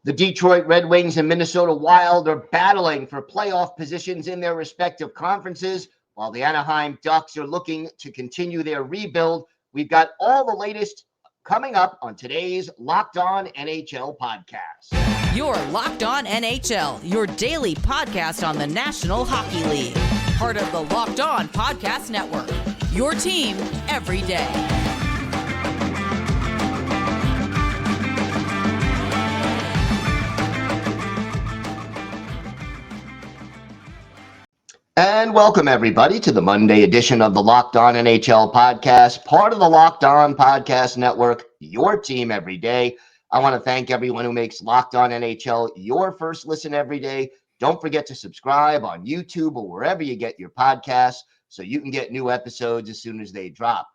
The Detroit Red Wings and Minnesota Wild are battling for playoff positions in their respective conferences, while the Anaheim Ducks are looking to continue their rebuild. We've got all the latest coming up on today's Locked On NHL podcast. You're Locked On NHL, your daily podcast on the National Hockey League. Part of the Locked On Podcast Network, your team every day. And welcome, everybody, to the Monday edition of the Locked On NHL podcast, part of the Locked On Podcast Network, your team every day. I want to thank everyone who makes Locked On NHL your first listen every day. Don't forget to subscribe on YouTube or wherever you get your podcasts so you can get new episodes as soon as they drop.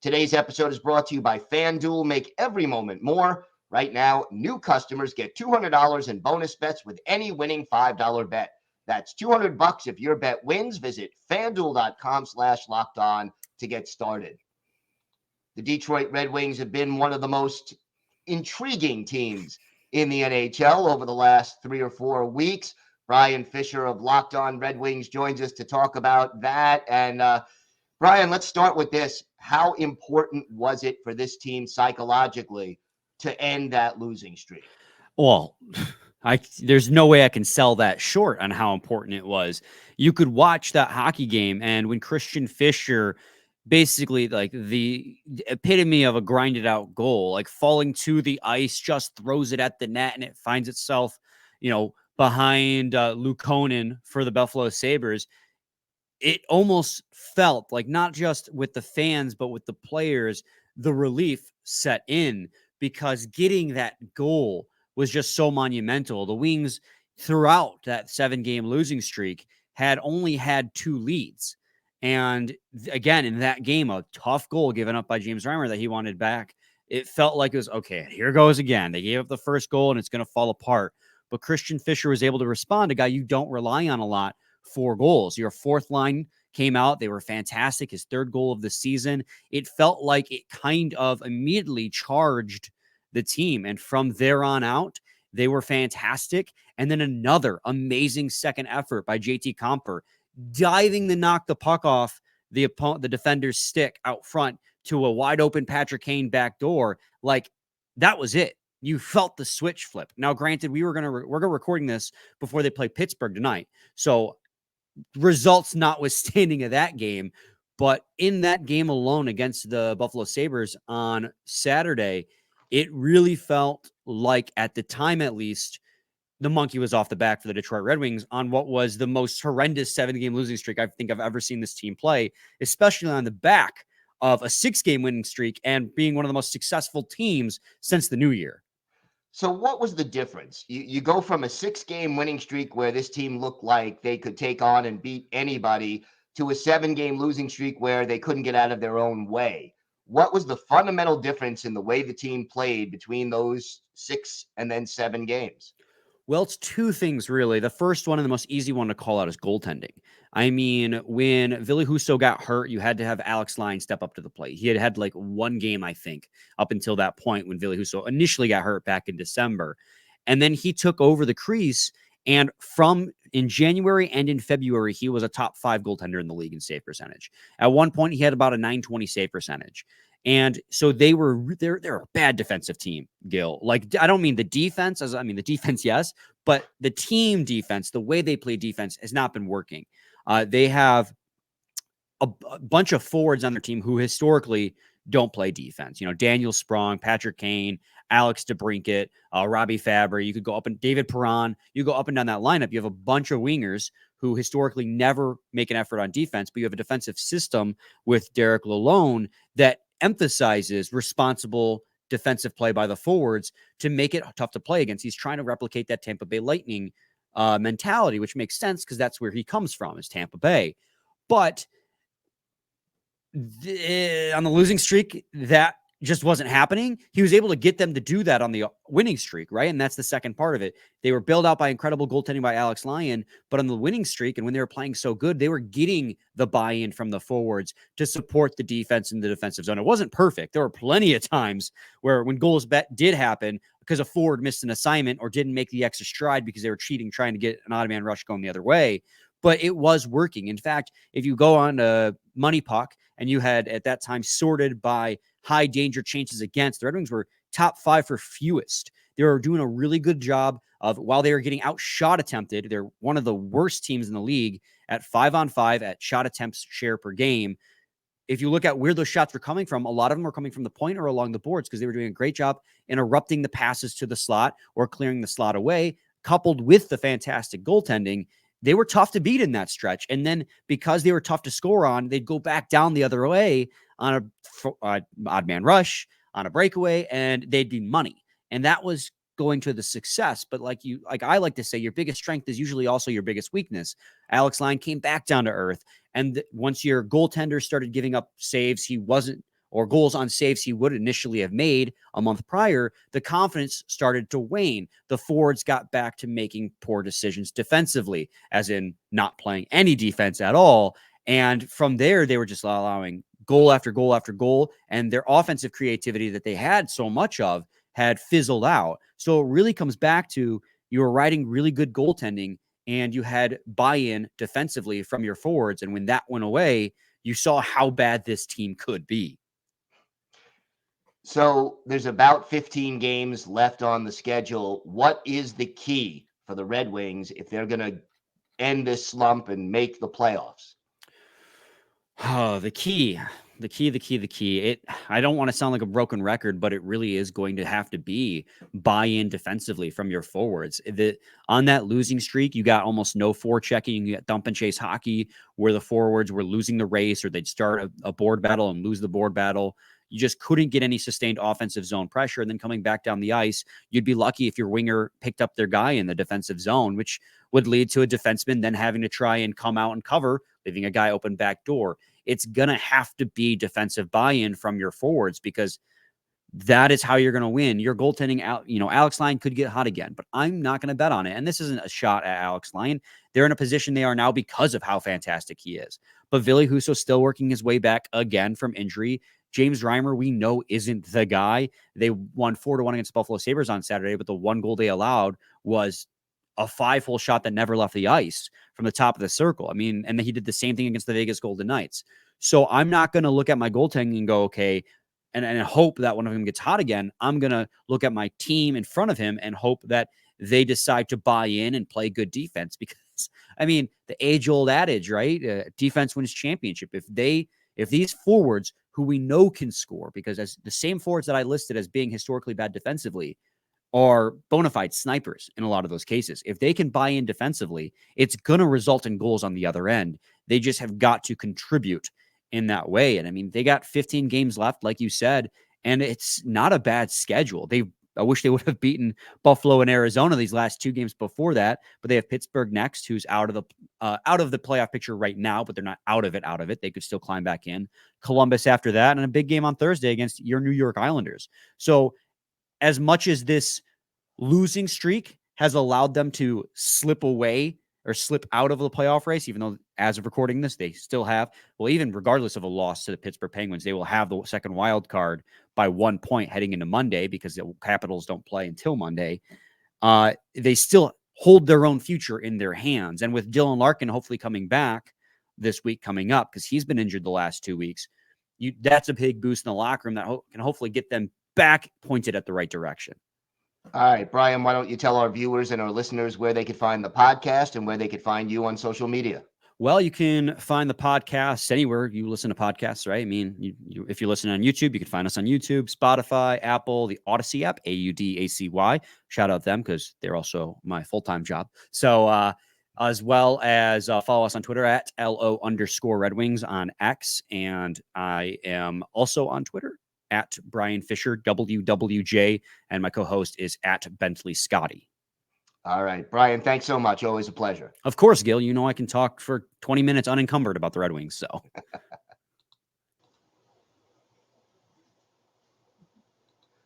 Today's episode is brought to you by FanDuel. Make every moment more. Right now, new customers get $200 in bonus bets with any winning $5 bet. That's $200 if your bet wins. Visit FanDuel.com/lockedon to get started. The Detroit Red Wings have been one of the most intriguing teams in the NHL over the last 3 or 4 weeks. Brian Fisher of Locked On Red Wings joins us to talk about that. And Brian, let's start with this. How important was it for this team psychologically to end that losing streak? Well, there's no way I can sell that short on how important it was. You could watch that hockey game, and when Christian Fischer, basically like the epitome of a grinded out goal, like falling to the ice, just throws it at the net and it finds itself, behind Luukkonen for the Buffalo Sabres. It almost felt like, not just with the fans, but with the players, the relief set in because getting that goal was just so monumental. The Wings, throughout that 7-game losing streak, had only had 2 leads. And again, in that game, a tough goal given up by James Reimer that he wanted back. It felt like it was, okay, here goes again. They gave up the first goal and it's going to fall apart. But Christian Fischer was able to respond, a guy you don't rely on a lot for goals. Your fourth line came out. They were fantastic. His 3rd goal of the season. It felt like it kind of immediately charged the team. And from there on out, they were fantastic. And then another amazing second effort by JT Compher, diving to knock the puck off the defender's stick out front to a wide open Patrick Kane backdoor. Like, that was it. You felt the switch flip. Now, granted, we're recording this before they play Pittsburgh tonight. So results notwithstanding of that game, but in that game alone against the Buffalo Sabres on Saturday, it really felt like, at the time at least, the monkey was off the back for the Detroit Red Wings on what was the most horrendous 7-game losing streak I think I've ever seen this team play, especially on the back of a 6-game winning streak and being one of the most successful teams since the new year. So what was the difference? You go from a 6-game winning streak where this team looked like they could take on and beat anybody to a 7-game losing streak where they couldn't get out of their own way. What was the fundamental difference in the way the team played between those 6 and then 7 games? Well, it's 2 things, really. The first one, and the most easy one to call out, is goaltending. I mean, when Ville Husso got hurt, you had to have Alex Lyon step up to the plate. He had like 1 game, I think, up until that point when Ville Husso initially got hurt back in December. And then he took over the crease, and in January and in February, he was a top 5 goaltender in the league in save percentage. At one point, he had about a .920 save percentage. And so they're a bad defensive team, Gil. Like, I don't mean the defense, the defense, yes, but the team defense, the way they play defense has not been working. They have a bunch of forwards on their team who historically don't play defense. Daniel Sprong, Patrick Kane, Alex DeBrincat, Robbie Fabry. You could go up and David Perron. You go up and down that lineup. You have a bunch of wingers who historically never make an effort on defense, but you have a defensive system with Derek Lalonde that emphasizes responsible defensive play by the forwards to make it tough to play against. He's trying to replicate that Tampa Bay Lightning mentality, which makes sense because that's where he comes from, is Tampa Bay. But on the losing streak, that just wasn't happening. He was able to get them to do that on the winning streak, right? And that's the second part of it. They were bailed out by incredible goaltending by Alex Lyon, but on the winning streak and when they were playing so good, they were getting the buy-in from the forwards to support the defense in the defensive zone. It wasn't perfect. There were plenty of times where when goals did happen because a forward missed an assignment or didn't make the extra stride because they were cheating, trying to get an odd man rush going the other way. But it was working. In fact, if you go on to Money Puck and you had at that time sorted by high danger chances against, the Red Wings were top 5 for fewest. They were doing a really good job of, while they were getting outshot attempted, they're one of the worst teams in the league at 5-on-5 at shot attempts share per game. If you look at where those shots were coming from, a lot of them were coming from the point or along the boards because they were doing a great job interrupting the passes to the slot or clearing the slot away, coupled with the fantastic goaltending. They were tough to beat in that stretch. And then because they were tough to score on, they'd go back down the other way on a odd man rush, on a breakaway, and they'd be money. And that was going to the success. But like I like to say, your biggest strength is usually also your biggest weakness. Alex Lyon came back down to earth. And once your goaltender started giving up saves or goals on saves he would initially have made a month prior, the confidence started to wane. The forwards got back to making poor decisions defensively, as in not playing any defense at all. And from there, they were just allowing goal after goal after goal, and their offensive creativity that they had so much of had fizzled out. So it really comes back to you were riding really good goaltending, and you had buy-in defensively from your forwards. And when that went away, you saw how bad this team could be. So there's about 15 games left on the schedule. What is the key for the Red Wings if they're going to end this slump and make the playoffs? Oh, the key. I don't want to sound like a broken record, but it really is going to have to be buy-in defensively from your forwards. On that losing streak, you got almost no forechecking. You got dump and chase hockey where the forwards were losing the race or they'd start a board battle and lose the board battle. You just couldn't get any sustained offensive zone pressure. And then coming back down the ice, you'd be lucky if your winger picked up their guy in the defensive zone, which would lead to a defenseman then having to try and come out and cover, leaving a guy open back door. It's going to have to be defensive buy-in from your forwards because that is how you're going to win. Your goaltending out, Alex Lyon could get hot again, but I'm not going to bet on it. And this isn't a shot at Alex Lyon. They're in a position they are now because of how fantastic he is. But Ville Husso's still working his way back again from injury. James Reimer, we know, isn't the guy. They won 4-1 against Buffalo Sabres on Saturday, but the one goal they allowed was a 5-hole shot that never left the ice from the top of the circle. I mean, and then he did the same thing against the Vegas Golden Knights. So I'm not going to look at my goaltending and go, okay, and hope that one of them gets hot again. I'm going to look at my team in front of him and hope that they decide to buy in and play good defense because, I mean, the age-old adage, right? Defense wins championship. If these forwards who we know can score, because as the same forwards that I listed as being historically bad defensively are bona fide snipers in a lot of those cases. If they can buy in defensively, it's going to result in goals on the other end. They just have got to contribute in that way. And I mean, they got 15 games left, like you said, and it's not a bad schedule. I wish they would have beaten Buffalo and Arizona these last 2 games before that, but they have Pittsburgh next, who's out of the playoff picture right now, but they're not out of it. They could still climb back in. Columbus after that, and a big game on Thursday against your New York Islanders. So as much as this losing streak has allowed them to slip away or slip out of the playoff race, even though as of recording this, they still have, well, even regardless of a loss to the Pittsburgh Penguins, they will have the second wild card by 1 point heading into Monday because the Capitals don't play until Monday. They still hold their own future in their hands. And with Dylan Larkin hopefully coming back this week coming up, because he's been injured the last 2 weeks, that's a big boost in the locker room that can hopefully get them back pointed at the right direction. All right, Brian, why don't you tell our viewers and our listeners where they could find the podcast and where they could find you on social media? Well, you can find the podcast anywhere you listen to podcasts, right? I mean, if you're listening on YouTube, you can find us on YouTube, Spotify, Apple, the Odyssey app, AUDACY. Shout out them because they're also my full-time job. So as well as follow us on Twitter at LO_Red Wings on X. And I am also on Twitter at Brian Fisher, WWJ, and my co-host is at Bentley Scotty. All right, Brian, thanks so much. Always a pleasure. Of course, Gil. You know I can talk for 20 minutes unencumbered about the Red Wings, so.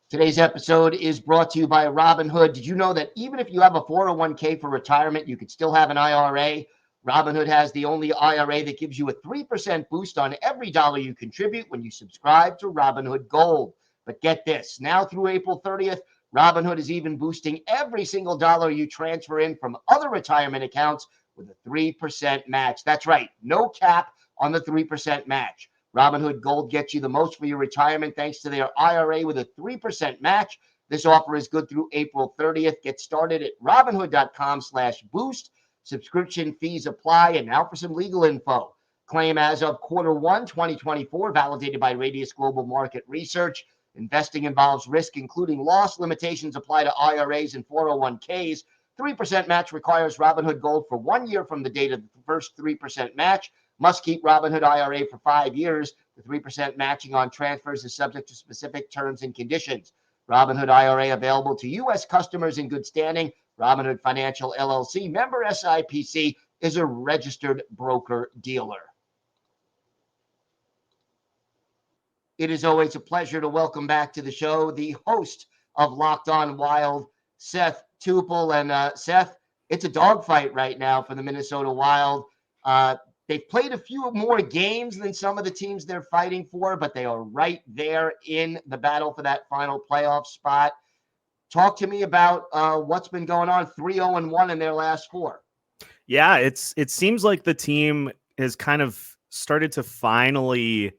Today's episode is brought to you by Robinhood. Did you know that even if you have a 401k for retirement, you could still have an IRA? Robinhood has the only IRA that gives you a 3% boost on every dollar you contribute when you subscribe to Robinhood Gold. But get this, now through April 30th, Robinhood is even boosting every single dollar you transfer in from other retirement accounts with a 3% match. That's right, no cap on the 3% match. Robinhood Gold gets you the most for your retirement thanks to their IRA with a 3% match. This offer is good through April 30th. Get started at robinhood.com/boost. Subscription fees apply. And now for some legal info. Claim as of Q1 2024, validated by Radius Global Market Research. Investing involves risk, including loss. Limitations apply to IRAs and 401ks. 3% match requires Robinhood Gold for 1 year from the date of the first 3% match. Must keep Robinhood IRA for 5 years. The 3% matching on transfers is subject to specific terms and conditions. Robinhood IRA available to U.S. customers in good standing. Robinhood Financial LLC, member SIPC, is a registered broker-dealer. It is always a pleasure to welcome back to the show the host of Locked On Wild, Seth Toupal. And Seth, it's a dogfight right now for the Minnesota Wild. They've played a few more games than some of the teams they're fighting for, but they are right there in the battle for that final playoff spot. Talk to me about what's been going on. 3-0-1 in their last 4. Yeah, it seems like the team has kind of started to finally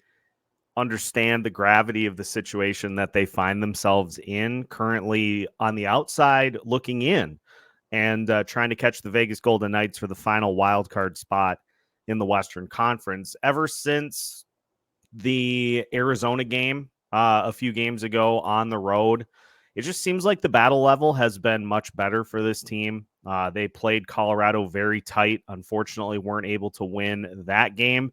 understand the gravity of the situation that they find themselves in currently on the outside looking in and trying to catch the Vegas Golden Knights for the final wild card spot in the Western Conference. Ever since the Arizona game a few games ago on the road, it just seems like the battle level has been much better for this team. They played Colorado very tight. Unfortunately, weren't able to win that game,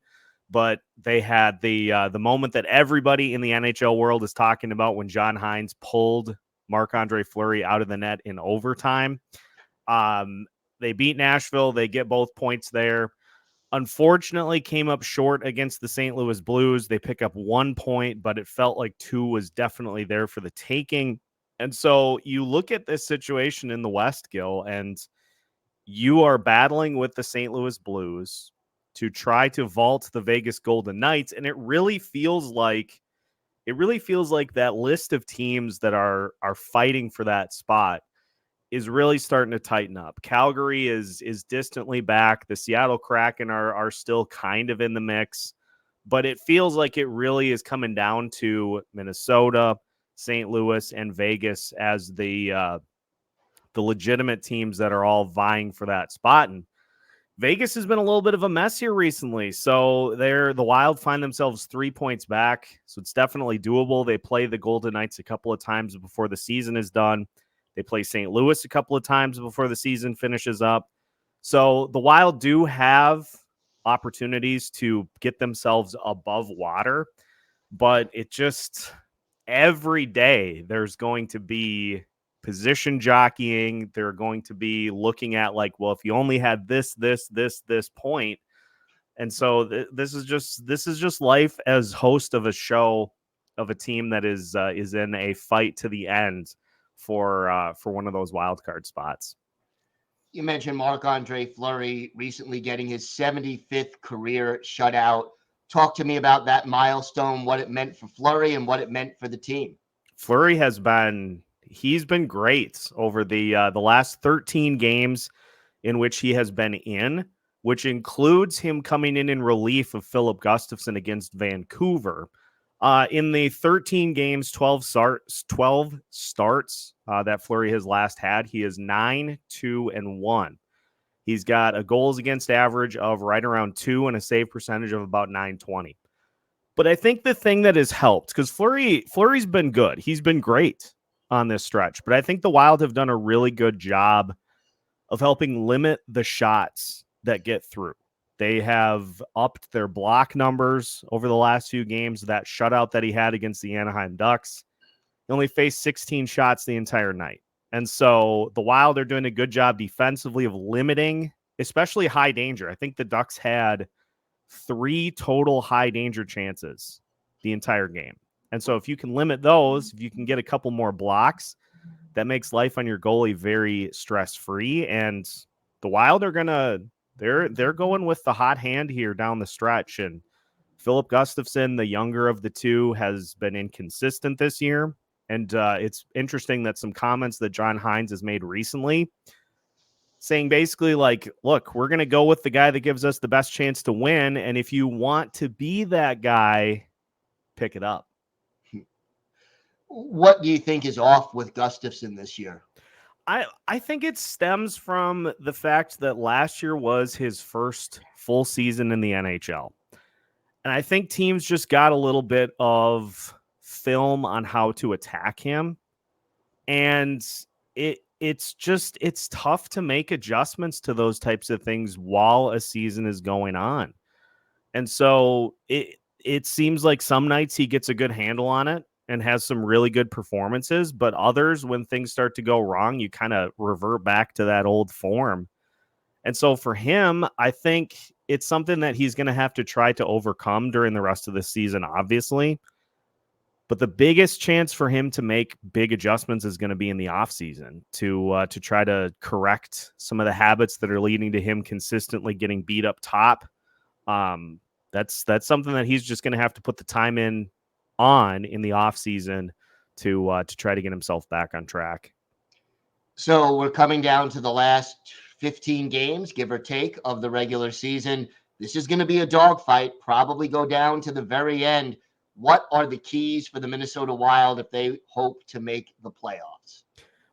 but they had the moment that everybody in the NHL world is talking about when John Hines pulled Marc-Andre Fleury out of the net in overtime. They beat Nashville. They get both points there. Unfortunately, came up short against the St. Louis Blues. They pick up 1 point, but it felt like 2 was definitely there for the taking. And so you look at this situation in the West, Gil, and you are battling with the St. Louis Blues to try to vault the Vegas Golden Knights. And it really feels like that list of teams that are fighting for that spot is really starting to tighten up. Calgary is distantly back. The Seattle Kraken are still kind of in the mix, but it feels like it really is coming down to Minnesota, St. Louis, and Vegas as the legitimate teams that are all vying for that spot. And Vegas has been a little bit of a mess here recently. So the Wild find themselves 3 points back. So it's definitely doable. They play the Golden Knights a couple of times before the season is done. They play St. Louis a couple of times before the season finishes up. So the Wild do have opportunities to get themselves above water, but it just every day there's going to be position jockeying. They're going to be looking at like, well, if you only had this point. And so this is just life as host of a show of a team that is in a fight to the end for one of those wild card spots. You mentioned Marc-Andre Fleury recently getting his 75th career shutout. Talk to me about that milestone, what it meant for Fleury and what it meant for the team. Fleury he's been great over the last 13 games in which he has been in, which includes him coming in relief of Philip Gustafsson against Vancouver. In the 13 games, 12 starts that Fleury has last had, he is 9-2-1. He's got a goals against average of right around 2 and a save percentage of about .920. But I think the thing that has helped, because Fleury's been good. He's been great on this stretch. But I think the Wild have done a really good job of helping limit the shots that get through. They have upped their block numbers over the last few games. That shutout that he had against the Anaheim Ducks, he only faced 16 shots the entire night. And so the Wild are doing a good job defensively of limiting, especially high danger. I think the Ducks had 3 total high danger chances the entire game. And so if you can limit those, if you can get a couple more blocks, that makes life on your goalie very stress-free. And the Wild are they're going with the hot hand here down the stretch. And Philip Gustafsson, the younger of the two, has been inconsistent this year. And it's interesting that some comments that John Hines has made recently saying basically like, look, we're going to go with the guy that gives us the best chance to win. And if you want to be that guy, pick it up. What do you think is off with Gustafsson this year? I think it stems from the fact that last year was his first full season in the NHL. And I think teams just got a little bit of film on how to attack him. And it's tough to make adjustments to those types of things while a season is going on. And so it seems like some nights he gets a good handle on it and has some really good performances, but others, when things start to go wrong, you kind of revert back to that old form. And so for him, I think it's something that he's going to have to try to overcome during the rest of the season, obviously. But the biggest chance for him to make big adjustments is going to be in the offseason to try to correct some of the habits that are leading to him consistently getting beat up top. That's something that he's just going to have to put the time in the offseason to try to get himself back on track. So we're coming down to the last 15 games, give or take, of the regular season. This is going to be a dogfight, probably go down to the very end. What are the keys for the Minnesota Wild if they hope to make the playoffs?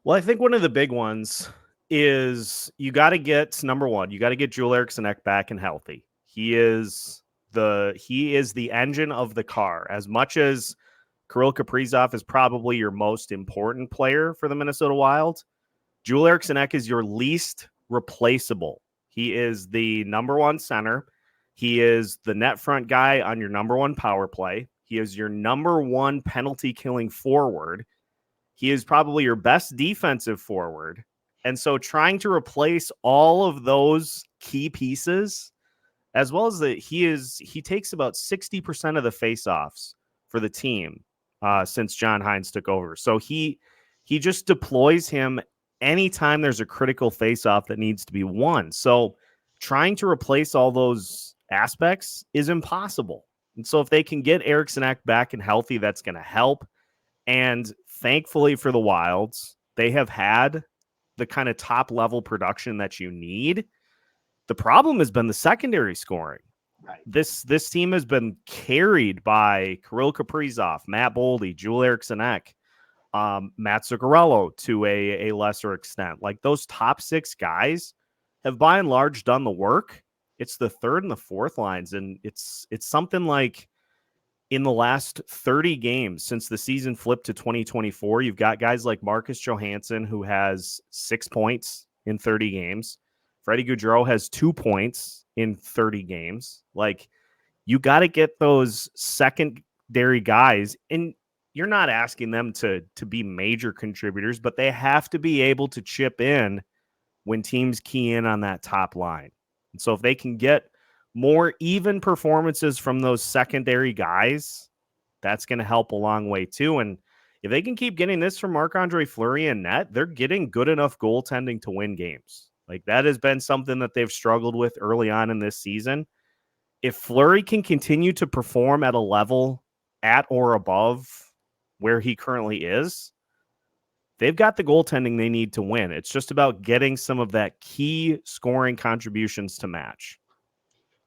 Well, I think one of the big ones is you got to get, number one, you got to get Joel Eriksson back and healthy. He is the engine of the car. As much as Kirill Kaprizov is probably your most important player for the Minnesota Wild, Joel Eriksson is your least replaceable. He is the number one center. He is the net front guy on your number one power play. He is your number one penalty killing forward. He is probably your best defensive forward. And so trying to replace all of those key pieces, as well as he takes about 60% of the faceoffs for the team since John Hines took over. So he just deploys him anytime there's a critical faceoff that needs to be won. So trying to replace all those aspects is impossible. And so if they can get Eriksson back and healthy, that's going to help. And thankfully for the Wilds, they have had the kind of top level production that you need. The problem has been the secondary scoring. Right. This team has been carried by Kirill Kaprizov, Matt Boldy, Joel Eriksson, Matt Zuccarello to a lesser extent. Like those top six guys have by and large done the work. It's the third and the fourth lines, and it's something like in the last 30 games since the season flipped to 2024, you've got guys like Marcus Johansson, who has 6 points in 30 games. Freddie Gaudreau has 2 points in 30 games. Like, you got to get those secondary guys, and you're not asking them to be major contributors, but they have to be able to chip in when teams key in on that top line. And so if they can get more even performances from those secondary guys, that's going to help a long way too. And if they can keep getting this from Marc-Andre Fleury and net, they're getting good enough goaltending to win games. Like that has been something that they've struggled with early on in this season. If Fleury can continue to perform at a level at or above where he currently is, they've got the goaltending they need to win. It's just about getting some of that key scoring contributions to match.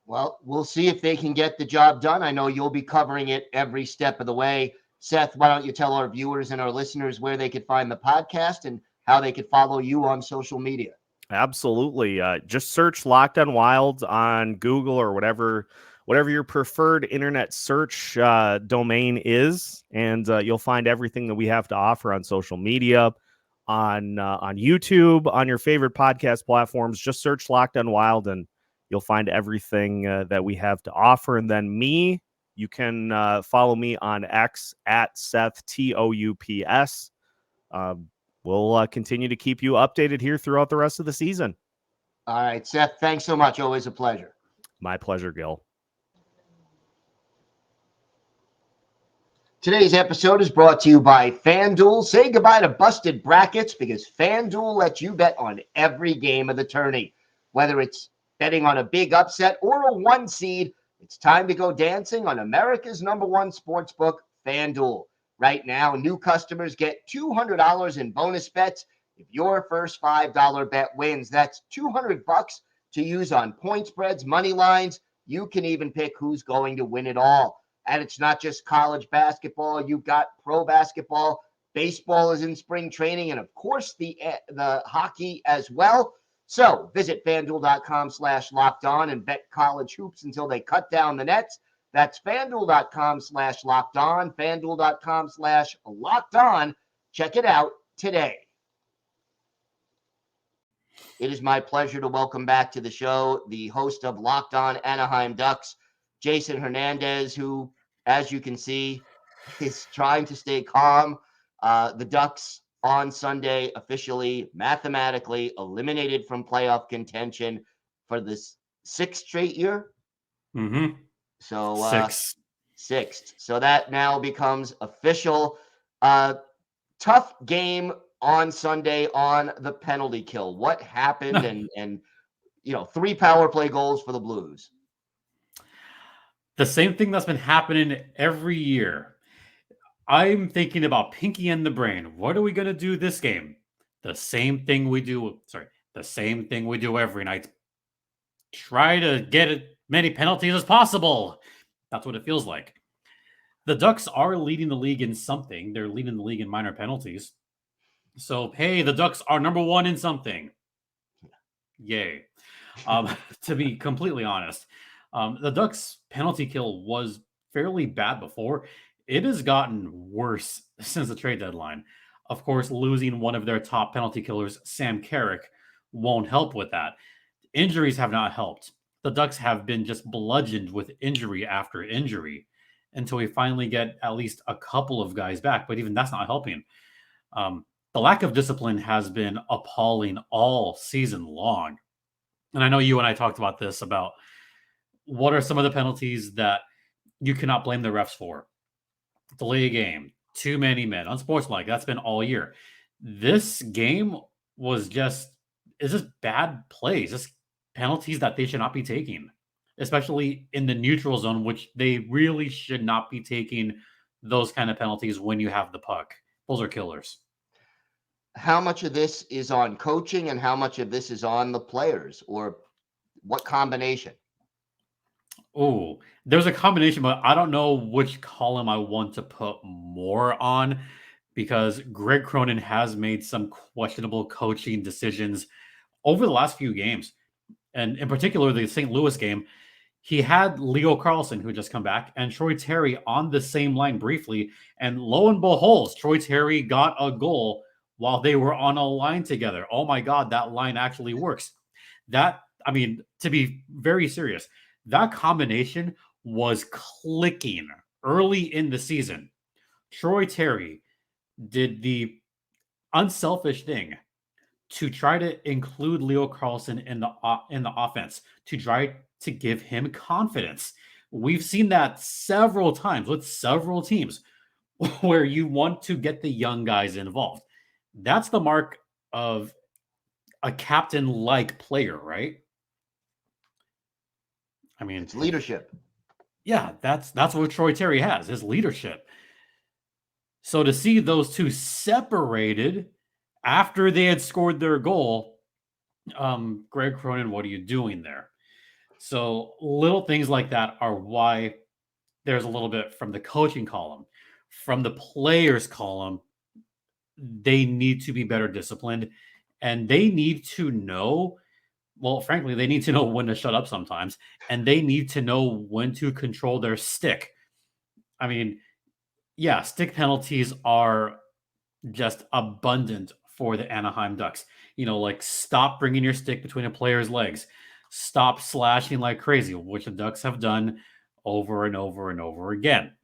Well, we'll see if they can get the job done. I know you'll be covering it every step of the way. Seth, why don't you tell our viewers and our listeners where they could find the podcast and how they could follow you on social media? Absolutely. Just search Locked On Wild on Google or whatever your preferred internet search domain is, and you'll find everything that we have to offer on social media, on YouTube, on your favorite podcast platforms. Just search Locked On Wild, and you'll find everything that we have to offer. And then you can follow me on X at Seth Toups. We'll continue to keep you updated here throughout the rest of the season. All right, Seth, thanks so much. Always a pleasure. My pleasure, Gil. Today's episode is brought to you by FanDuel. Say goodbye to busted brackets because FanDuel lets you bet on every game of the tourney. Whether it's betting on a big upset or a one seed, it's time to go dancing on America's #1 sportsbook, FanDuel. Right now, new customers get $200 in bonus bets if your first $5 bet wins. That's $200 to use on point spreads, money lines. You can even pick who's going to win it all. And it's not just college basketball. You've got pro basketball. Baseball is in spring training. And, of course, the hockey as well. So visit FanDuel.com/LockedOn and bet college hoops until they cut down the nets. That's FanDuel.com/LockedOn, FanDuel.com/LockedOn. Check it out today. It is my pleasure to welcome back to the show the host of Locked On Anaheim Ducks, Jason Hernandez, who, as you can see, is trying to stay calm. The Ducks on Sunday officially, mathematically eliminated from playoff contention for this sixth straight year. Mm-hmm. So sixth. So that now becomes official. Tough game on Sunday on the penalty kill. What happened? and 3 power play goals for the Blues. The same thing that's been happening every year. I'm thinking about Pinky and the Brain. What are we going to do this game? The same thing we do every night. Try to get as many penalties as possible. That's what it feels like. The Ducks are leading the league in something. They're leading the league in minor penalties. So, hey, the Ducks are #1 in something. Yay. To be completely honest, the Ducks penalty kill was fairly bad before. It has gotten worse since the trade deadline. Of course, losing one of their top penalty killers, Sam Carrick, won't help with that. Injuries have not helped. The Ducks have been just bludgeoned with injury after injury until we finally get at least a couple of guys back, but even that's not helping. The lack of discipline has been appalling all season long. And I know you and I talked about this, about what are some of the penalties that you cannot blame the refs for. Delay a game, too many men, unsportsmanlike. That's been all year. This game was just bad plays, just penalties that they should not be taking, especially in the neutral zone, which they really should not be taking those kind of penalties when you have the puck. Those are killers. How much of this is on coaching and how much of this is on the players, or what combination? Oh, there's a combination, but I don't know which column I want to put more on, because Greg Cronin has made some questionable coaching decisions over the last few games. And in particular, the St. Louis game, he had Leo Carlsson, who just come back, and Troy Terry on the same line briefly. And lo and behold, Troy Terry got a goal while they were on a line together. Oh my God, that line actually works. To be very serious, that combination was clicking early in the season. Troy Terry did the unselfish thing to try to include Leo Carlsson in the offense, to try to give him confidence. We've seen that several times with several teams where you want to get the young guys involved. That's the mark of a captain-like player, right? I mean, It's leadership. Yeah, that's what Troy Terry has, his leadership. So to see those two separated after they had scored their goal, Greg Cronin, what are you doing there? So little things like that are why there's a little bit from the coaching column. From the players column, they need to be better disciplined, and they need to know, well, frankly, they need to know when to shut up sometimes, and they need to know when to control their stick. I mean, yeah, stick penalties are just abundant for the Anaheim Ducks. Like, stop bringing your stick between a player's legs. Stop slashing like crazy, which the Ducks have done over and over and over again.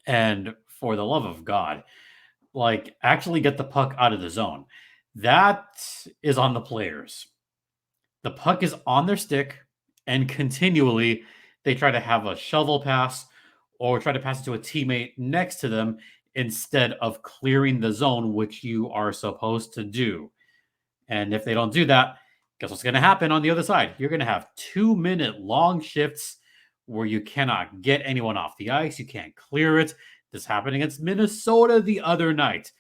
And for the love of God, like, actually get the puck out of the zone. That is on the players. The puck is on their stick, and continually they try to have a shovel pass or try to pass it to a teammate next to them instead of clearing the zone, which you are supposed to do. And if they don't do that, guess what's going to happen on the other side? You're going to have 2-minute long shifts where you cannot get anyone off the ice. You can't clear it. This happened against Minnesota the other night.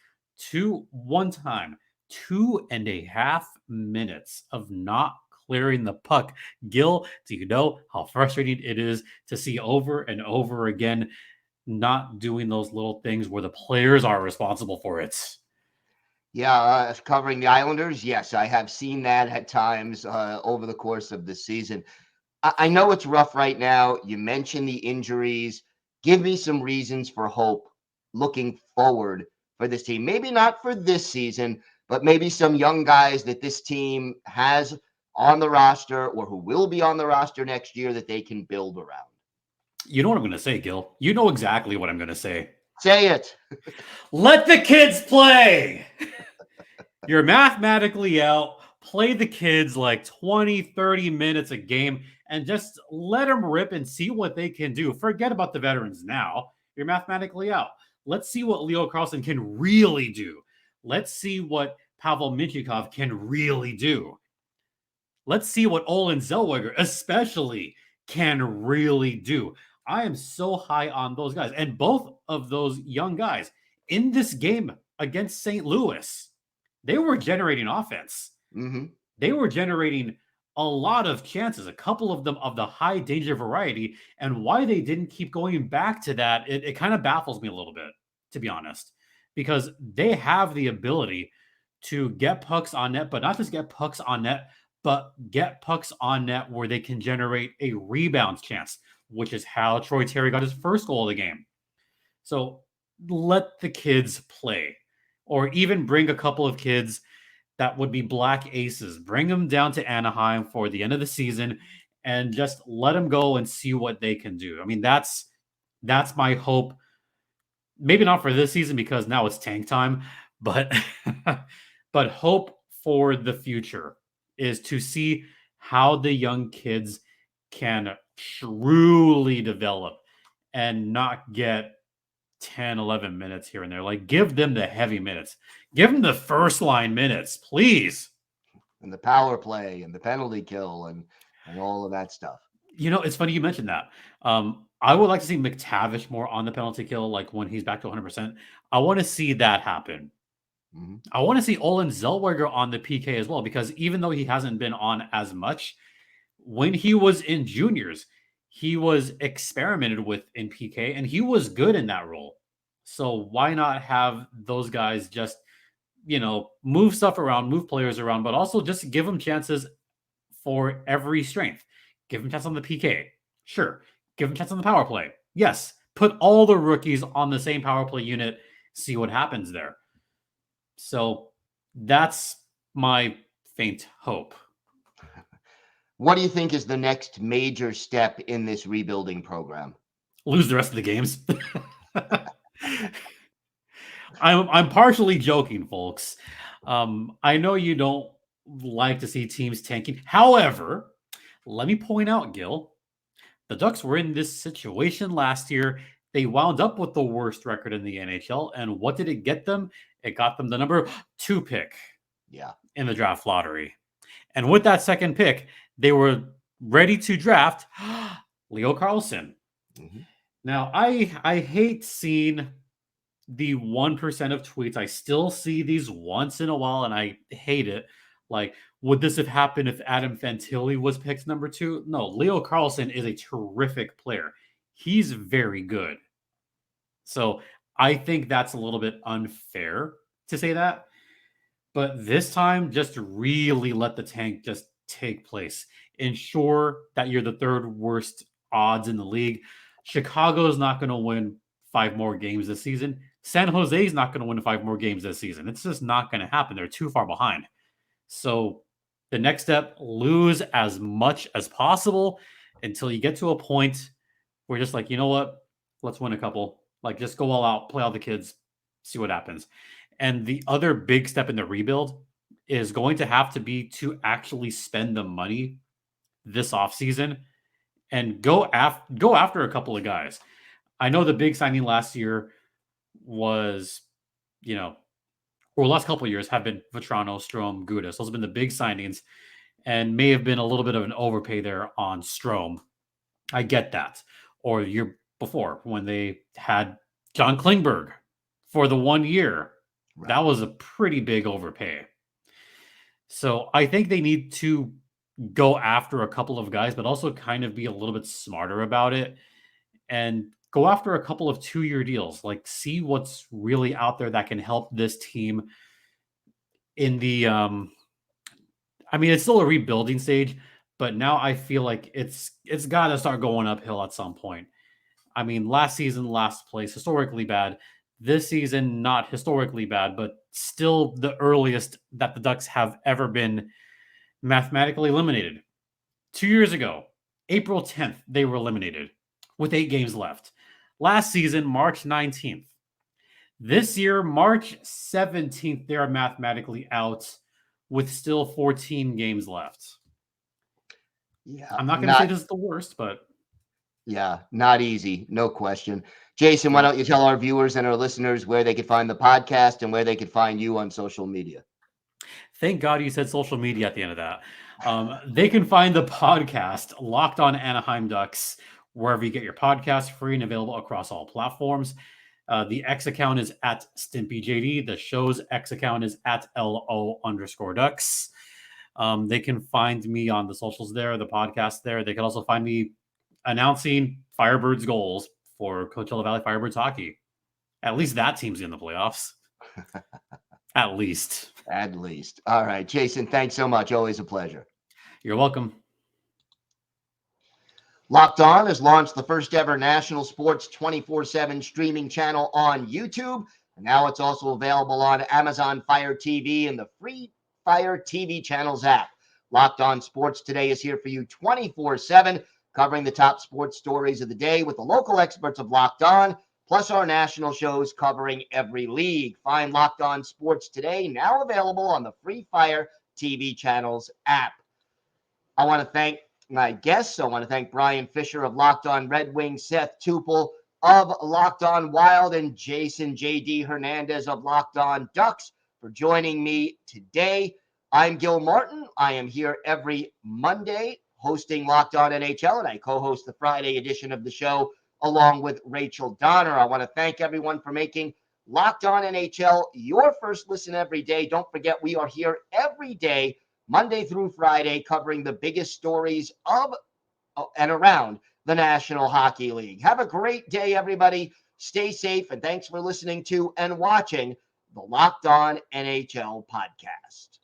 2.5 minutes of not clearing the puck. Gil, do you know how frustrating it is to see over and over again not doing those little things where the players are responsible for it? Yeah, covering the Islanders, yes, I have seen that at times over the course of the season. I know it's rough right now. You mentioned the injuries. Give me some reasons for hope looking forward for this team. Maybe not for this season, but maybe some young guys that this team has on the roster or who will be on the roster next year that they can build around. You know what I'm going to say, Gil? You know exactly what I'm going to say. Say it. Let the kids play. You're mathematically out. Play the kids like 20, 30 minutes a game and just let them rip and see what they can do. Forget about the veterans now. You're mathematically out. Let's see what Leo Carlsson can really do. Let's see what Pavel Mintyukov can really do. Let's see what Olin Zellweger especially can really do. I am so high on those guys. And both of those young guys in this game against St. Louis, they were generating offense. Mm-hmm. They were generating a lot of chances, a couple of them of the high danger variety. And why they didn't keep going back to that, it kind of baffles me a little bit, to be honest, because they have the ability to get pucks on net, but not just get pucks on net, but get pucks on net where they can generate a rebound chance, which is how Troy Terry got his first goal of the game. So let the kids play, or even bring a couple of kids that would be black aces. Bring them down to Anaheim for the end of the season and just let them go and see what they can do. I mean, that's my hope. Maybe not for this season because now it's tank time, but but hope for the future is to see how the young kids can truly develop and not get 10, 11 minutes here and there. Like, give them the heavy minutes. Give them the first line minutes, please. And the power play and the penalty kill and all of that stuff. You know, it's funny you mentioned that. I would like to see McTavish more on the penalty kill, like when he's back to 100%. I want to see that happen. Mm-hmm. I want to see Olin Zellweger on the PK as well, because even though he hasn't been on as much, when he was in juniors, he was experimented with in PK, and he was good in that role. So why not have those guys just, move stuff around, move players around, but also just give them chances for every strength. Give them chance on the PK. Sure. Give them chance on the power play. Yes. Put all the rookies on the same power play unit. See what happens there. So that's my faint hope. What do you think is the next major step in this rebuilding program? Lose the rest of the games. I'm partially joking, folks. I know you don't like to see teams tanking. However, let me point out, Gil, the Ducks were in this situation last year. They wound up with the worst record in the NHL. And what did it get them? It got them the number 2 pick in the draft lottery. And with that second pick, they were ready to draft Leo Carlsson. Mm-hmm. Now, I hate seeing the 1% of tweets. I still see these once in a while, and I hate it. Like, would this have happened if Adam Fantilli was picked number 2? No, Leo Carlsson is a terrific player. He's very good. So I think that's a little bit unfair to say that. But this time, just really let the tank just take place. Ensure that you're the 3rd worst odds in the league. Chicago's not going to win 5 more games this season. San Jose's not going to win 5 more games this season. It's just not going to happen. They're too far behind. So the next step, lose as much as possible until you get to a point where just like, you know what? Let's win a couple. Like, just go all out, play all the kids, see what happens. And the other big step in the rebuild is going to have to be to actually spend the money this offseason and go after a couple of guys. I know the big signing last year was, or last couple of years have been Vetrano, Strome, Gudas. Those have been the big signings and may have been a little bit of an overpay there on Strome. I get that. Or the year before when they had John Klingberg for the 1 year. Right. That was a pretty big overpay. So I think they need to go after a couple of guys, but also kind of be a little bit smarter about it and go after a couple of 2-year deals. Like, see what's really out there that can help this team in the it's still a rebuilding stage, but now I feel like it's got to start going uphill at some point. I mean, last season, last place, historically bad. This season, not historically bad, but still the earliest that the Ducks have ever been mathematically eliminated. 2 years ago, April 10th, they were eliminated with 8 games left. Last season, March 19th. This year, March 17th, they are mathematically out with still 14 games left. Yeah. I'm not going to say this is the worst, but... Yeah, not easy. No question. Jason, why don't you tell our viewers and our listeners where they could find the podcast and where they could find you on social media? Thank God you said social media at the end of that. They can find the podcast Locked On Anaheim Ducks wherever you get your podcast, free and available across all platforms. The X account is at StimpyJD. The show's X account is at LO_Ducks. They can find me on the socials there, the podcast there. They can also find me announcing Firebirds goals for Coachella Valley Firebirds hockey. At least that team's in the playoffs. At least. At least. All right, Jason, thanks so much. Always a pleasure. You're welcome. Locked On has launched the first ever national sports 24/7 streaming channel on YouTube. And now it's also available on Amazon Fire TV and the free Fire TV channels app. Locked On Sports Today is here for you 24/7, covering the top sports stories of the day with the local experts of Locked On, plus our national shows covering every league. Find Locked On Sports Today, now available on the free Fire TV channels app. I want to thank my guests. I want to thank Brian Fisher of Locked On Red Wings, Seth Toupal of Locked On Wild, and Jason J.D. Hernandez of Locked On Ducks for joining me today. I'm Gil Martin. I am here every Monday hosting Locked On NHL, and I co-host the Friday edition of the show along with Rachel Donner. I want to thank everyone for making Locked On NHL your first listen every day. Don't forget, we are here every day, Monday through Friday, covering the biggest stories of and around the National Hockey League. Have a great day, everybody. Stay safe, and thanks for listening to and watching the Locked On NHL podcast.